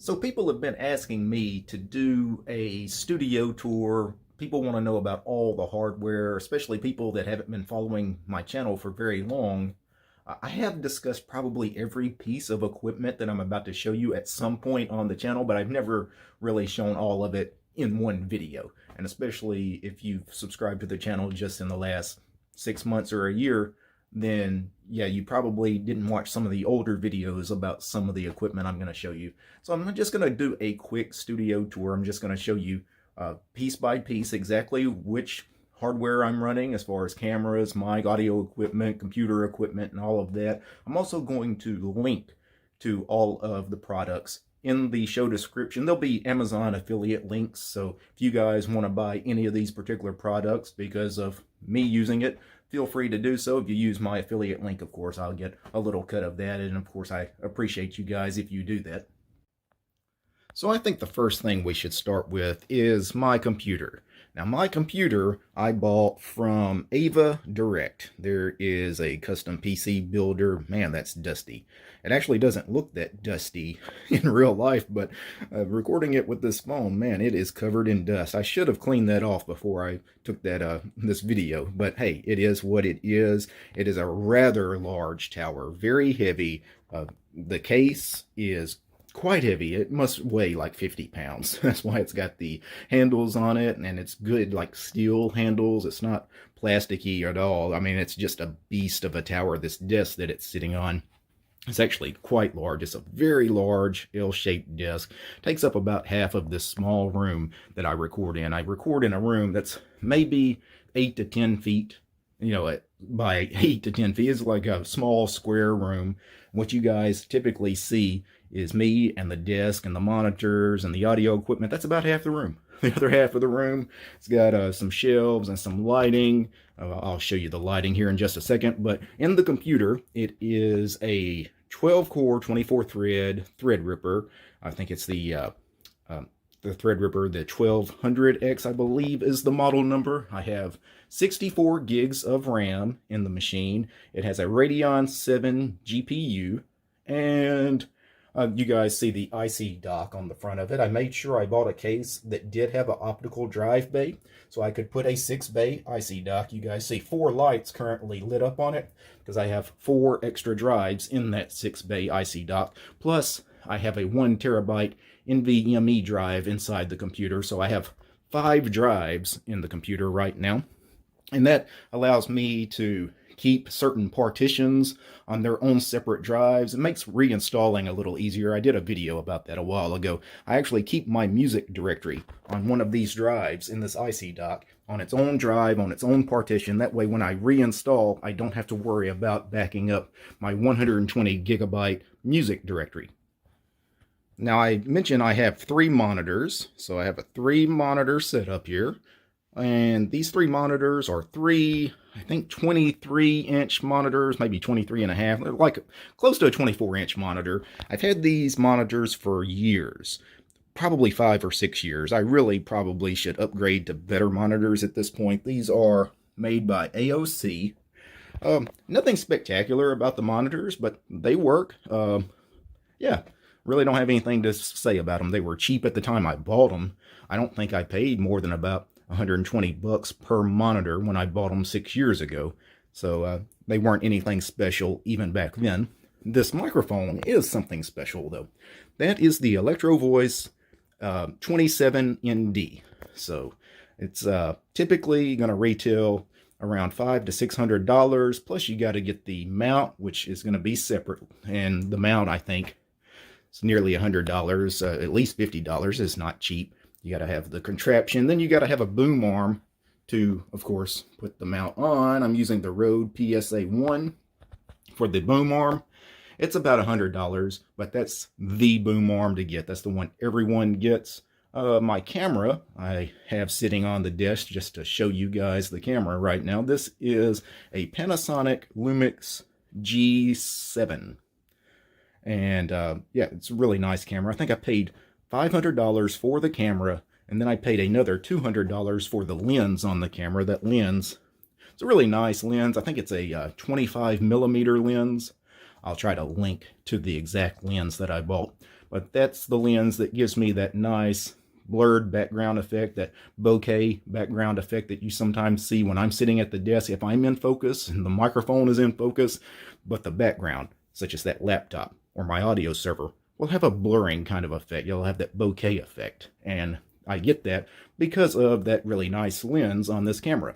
So people have been asking me to do a studio tour. People want to know about all the hardware, especially people that haven't been following my channel for very long. I have discussed probably every piece of equipment that I'm about to show you at some point on the channel, but I've never really shown all of it in one video. And especially if you've subscribed to the channel just in the last 6 months or a year, then yeah, you probably didn't watch some of the older videos about some of the equipment I'm going to show you. So I'm just going to do a quick studio tour. I'm just going to show you piece by piece exactly which hardware I'm running as far as cameras, mic, audio equipment, computer equipment, and all of that. I'm also going to link to all of the products in the show description. There'll be Amazon affiliate links, so if you guys want to buy any of these particular products because of me using it, feel free to do so. If you use my affiliate link, of course, I'll get a little cut of that, and of course, I appreciate you guys if you do that. So I think the first thing we should start with is my computer. Now, my computer I bought from Ava Direct. There is a custom PC builder. Man, that's dusty. It actually doesn't look that dusty in real life, but recording it with this phone, man, it is covered in dust. I should have cleaned that off before I took that this video, but hey, it is what it is. It is a rather large tower, very heavy. The case is quite heavy. It must weigh like 50 pounds. That's why it's got the handles on it, and it's good like steel handles. It's not plasticky at all. I mean, it's just a beast of a tower. This desk that it's sitting on, it's actually quite large. It's a very large L-shaped desk. It takes up about half of this small room that I record in. I record in a room that's maybe 8 to 10 feet, by 8 to 10 feet. It's like a small square room. What you guys typically see is me and the desk and the monitors and the audio equipment. That's about half the room. The other half of the room, it's got some shelves and some lighting. I'll show you the lighting here in just a second. But in the computer, it is a 12-core, 24-thread Threadripper. I think it's the Threadripper, the 1200X, I believe, is the model number. I have 64 gigs of RAM in the machine. It has a Radeon 7 GPU, and you guys see the IC dock on the front of it. I made sure I bought a case that did have an optical drive bay, so I could put a 6-bay IC dock. You guys see 4 lights currently lit up on it because I have 4 extra drives in that 6-bay IC dock. Plus, I have a 1 terabyte NVMe drive inside the computer, so I have 5 drives in the computer right now. And that allows me to keep certain partitions on their own separate drives. It makes reinstalling a little easier. I did a video about that a while ago. I actually keep my music directory on one of these drives in this IC dock on its own drive, on its own partition. That way when I reinstall, I don't have to worry about backing up my 120 gigabyte music directory. Now, I mentioned I have 3 monitors, so I have a 3-monitor setup here. And these 3 monitors are 3, I think 23-inch monitors, maybe 23 and a half, like close to a 24-inch monitor. I've had these monitors for years, probably 5 or 6 years. I really probably should upgrade to better monitors at this point. These are made by AOC. Nothing spectacular about the monitors, but they work. Yeah, really don't have anything to say about them. They were cheap at the time I bought them. I don't think I paid more than about 120 bucks per monitor when I bought them 6 years ago. So they weren't anything special even back then. This microphone is something special though. That is the Electro Voice 27ND. So it's typically going to retail around $500 to $600. Plus you got to get the mount, which is going to be separate. And the mount, I think, is nearly $100, at least $50. It's not cheap. You got to have the contraption. Then you got to have a boom arm to, of course, put the mount on. I'm using the Rode PSA-1 for the boom arm. It's about $100, but that's the boom arm to get. That's the one everyone gets. My camera I have sitting on the desk just to show you guys the camera right now. This is a Panasonic Lumix G7. And yeah, it's a really nice camera. I think I paid $500 for the camera, and then I paid another $200 for the lens on the camera. That lens, it's a really nice lens. I think it's a 25 millimeter lens. I'll try to link to the exact lens that I bought. but that's the lens that gives me that nice blurred background effect, that bokeh background effect that you sometimes see when I'm sitting at the desk if I'm in focus and the microphone is in focus, but the background, such as that laptop or my audio server, will have a blurring kind of effect. You'll have that bokeh effect, and I get that because of that really nice lens on this camera.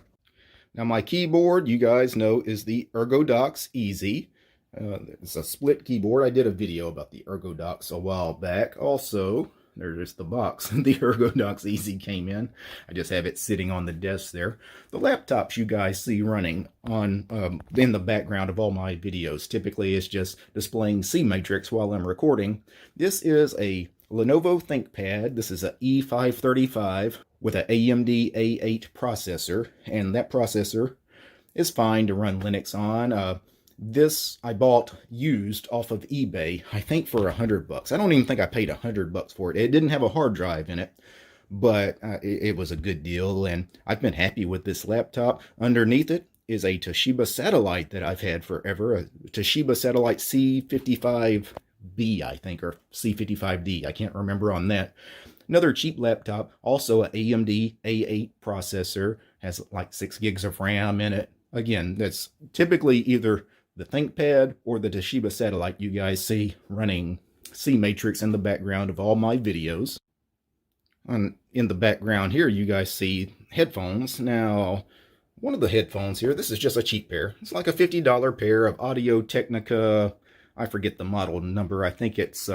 Now my keyboard, you guys know, is the ErgoDox Easy. It's a split keyboard. I did a video about the ErgoDox a while back. Also, there's the box the ErgoDox Easy came in. I just have it sitting on the desk there. The laptops you guys see running on in the background of all my videos typically is just displaying C-Matrix while I'm recording. This is a Lenovo ThinkPad. This is a E535 with an AMD A8 processor, and that processor is fine to run Linux on. This I bought used off of eBay, I think for $100. I don't even think I paid $100 for it. It didn't have a hard drive in it, but it was a good deal, and I've been happy with this laptop. Underneath it is a Toshiba satellite that I've had forever, a Toshiba satellite C55B, I think, or C55D. I can't remember on that. Another cheap laptop, also an AMD A8 processor, has like 6 gigs of RAM in it. Again, that's typically either the ThinkPad or the Toshiba satellite you guys see running C-Matrix in the background of all my videos. And in the background here, you guys see headphones. Now, one of the headphones here, this is just a cheap pair. It's like a $50 pair of Audio-Technica, I forget the model number. I think it's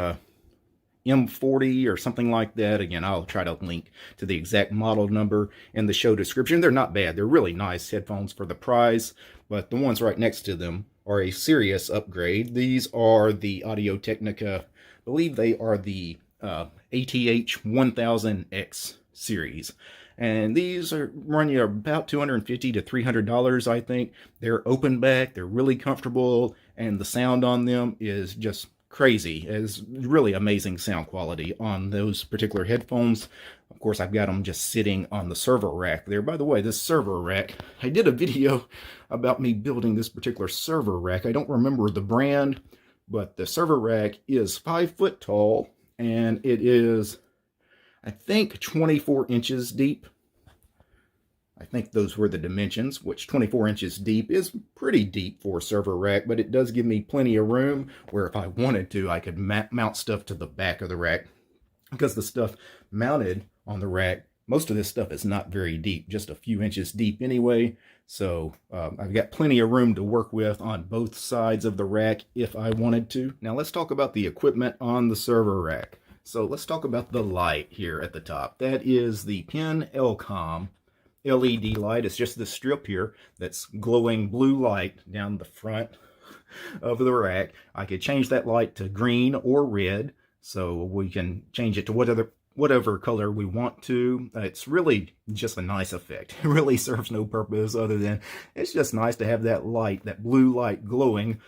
M40 or something like that. Again, I'll try to link to the exact model number in the show description. They're not bad. They're really nice headphones for the price, but the ones right next to them are a serious upgrade. These are the Audio-Technica, I believe they are the ATH 1000X series. And these run you about $250 to $300, I think. They're open back, they're really comfortable, and the sound on them is just crazy. It's really amazing sound quality on those particular headphones. Of course, I've got them just sitting on the server rack there. By the way, this server rack, I did a video about me building this particular server rack. I don't remember the brand, but the server rack is 5 foot tall, and it is, I think, 24 inches deep. I think those were the dimensions, which 24 inches deep is pretty deep for a server rack, but it does give me plenty of room where if I wanted to, I could mount stuff to the back of the rack. Because the stuff mounted on the rack, most of this stuff is not very deep, just a few inches deep anyway. So I've got plenty of room to work with on both sides of the rack if I wanted to. Now let's talk about the equipment on the server rack. So let's talk about the light here at the top. That is the Pen Elcom LED light. It's just this strip here that's glowing blue light down the front of the rack. I could change that light to green or red, so we can change it to whatever color we want to. It's really just a nice effect. It really serves no purpose other than it's just nice to have that light, that blue light glowing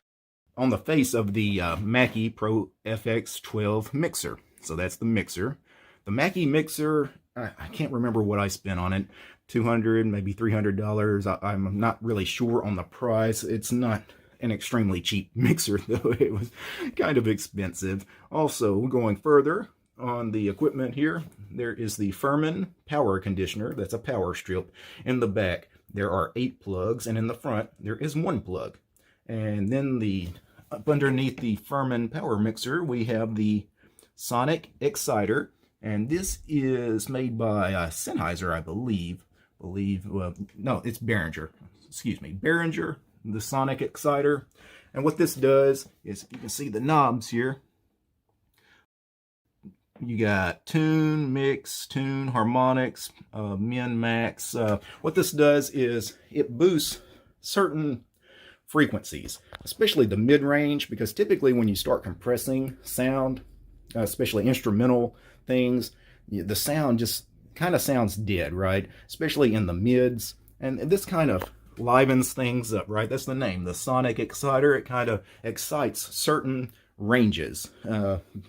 on the face of the Mackie Pro FX12 mixer. So that's the mixer. The Mackie mixer, I can't remember what I spent on it. $200, maybe $300. I'm not really sure on the price. It's not an extremely cheap mixer, though. It was kind of expensive. Also, going further on the equipment here, there is the Furman power conditioner. That's a power strip. In the back, there are 8 plugs, and in the front, there is 1 plug. And then up underneath the Furman power mixer, we have the Sonic Exciter, and this is made by Sennheiser, I believe. No, it's Behringer. Excuse me, Behringer, the Sonic Exciter. And what this does is, you can see the knobs here. You got tune, mix, tune, harmonics, min, max. What this does is it boosts certain frequencies, especially the mid-range, because typically when you start compressing sound, especially instrumental things, the sound just kind of sounds dead, right? Especially in the mids. And this kind of livens things up, right? That's the name, the Sonic Exciter. It kind of excites certain ranges,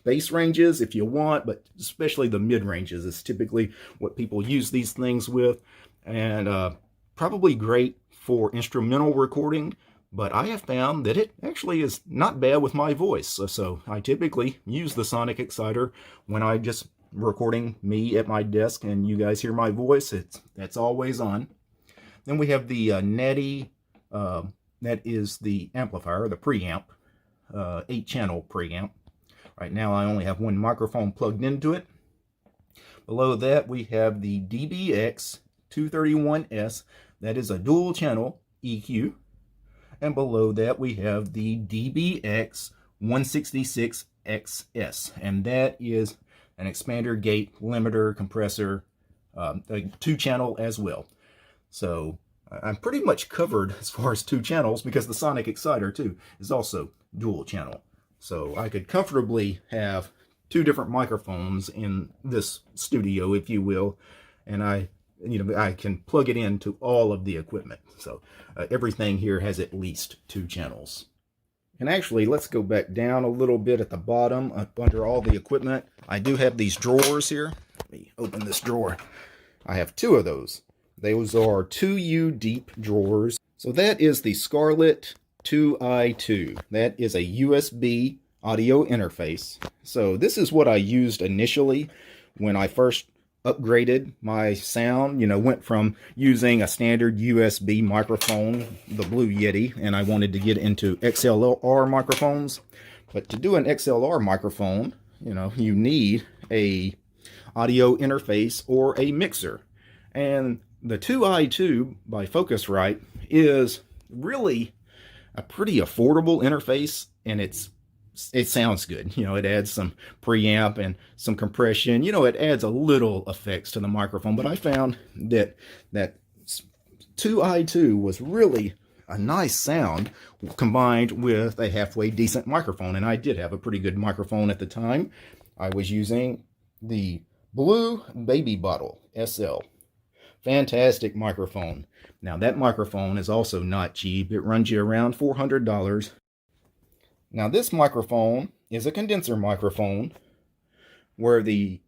bass ranges if you want, but especially the mid ranges is typically what people use these things with, and probably great for instrumental recording, but I have found that it actually is not bad with my voice. So I typically use the sonic exciter when I just recording me at my desk and you guys hear my voice. That's always on. Then we have the Natty, that is the amplifier, the preamp, 8-channel preamp. Right now I only have one microphone plugged into it. Below that we have the DBX 231S, that is a dual channel EQ. And below that we have the DBX 166XS, and that is an expander gate limiter compressor, a 2-channel as well. So I'm pretty much covered as far as 2 channels, because the sonic exciter too is also dual channel. So I could comfortably have 2 different microphones in this studio, if you will, and I can plug it into all of the equipment. So everything here has at least 2 channels. And actually, let's go back down a little bit at the bottom, up under all the equipment. I do have these drawers here. Let me open this drawer. I have 2 of those. Those are 2U deep drawers. So that is the Scarlett 2i2. That is a USB audio interface. So this is what I used initially when I first upgraded my sound. Went from using a standard USB microphone, the Blue Yeti, and I wanted to get into XLR microphones. But to do an XLR microphone, you need a audio interface or a mixer. And the 2i2 by Focusrite is really a pretty affordable interface, and it sounds good. It adds some preamp and some compression. It adds a little effects to the microphone, but I found that 2i2 was really a nice sound combined with a halfway decent microphone, and I did have a pretty good microphone at the time. I was using the Blue Baby Bottle SL. Fantastic microphone. Now that microphone is also not cheap. It runs you around $400. Now this microphone is a condenser microphone, where the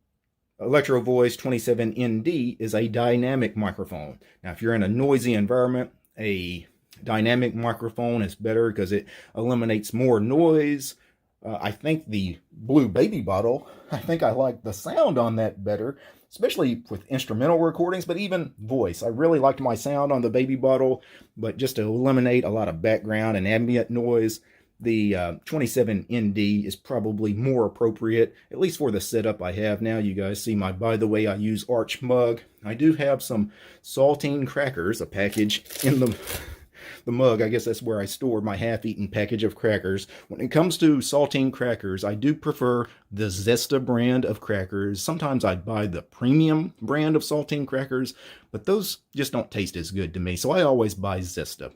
Electro Voice 27ND is a dynamic microphone. Now if you're in a noisy environment, a dynamic microphone is better because it eliminates more noise. I think the Blue Baby Bottle, I think I like the sound on that better, especially with instrumental recordings, but even voice. I really liked my sound on the Baby Bottle, but just to eliminate a lot of background and ambient noise, the 27ND is probably more appropriate, at least for the setup I have now. You guys see my By the Way I Use Arch mug. I do have some saltine crackers, a package in the mug. I guess that's where I store my half-eaten package of crackers. When it comes to saltine crackers, I do prefer the Zesta brand of crackers. Sometimes I buy the premium brand of saltine crackers, but those just don't taste as good to me, so I always buy Zesta.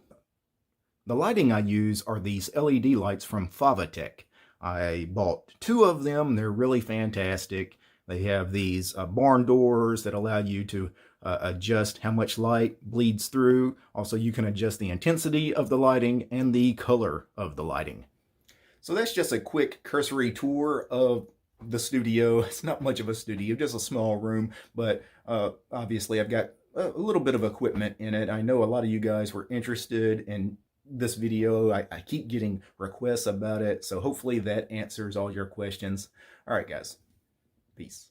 The lighting I use are these LED lights from Favatech. I bought 2 of them. They're really fantastic. They have these barn doors that allow you to adjust how much light bleeds through. Also, you can adjust the intensity of the lighting and the color of the lighting. So that's just a quick cursory tour of the studio. It's not much of a studio, just a small room, but obviously I've got a little bit of equipment in it. I know a lot of you guys were interested in this video. I keep getting requests about it, so hopefully that answers all your questions. All right, guys. Peace.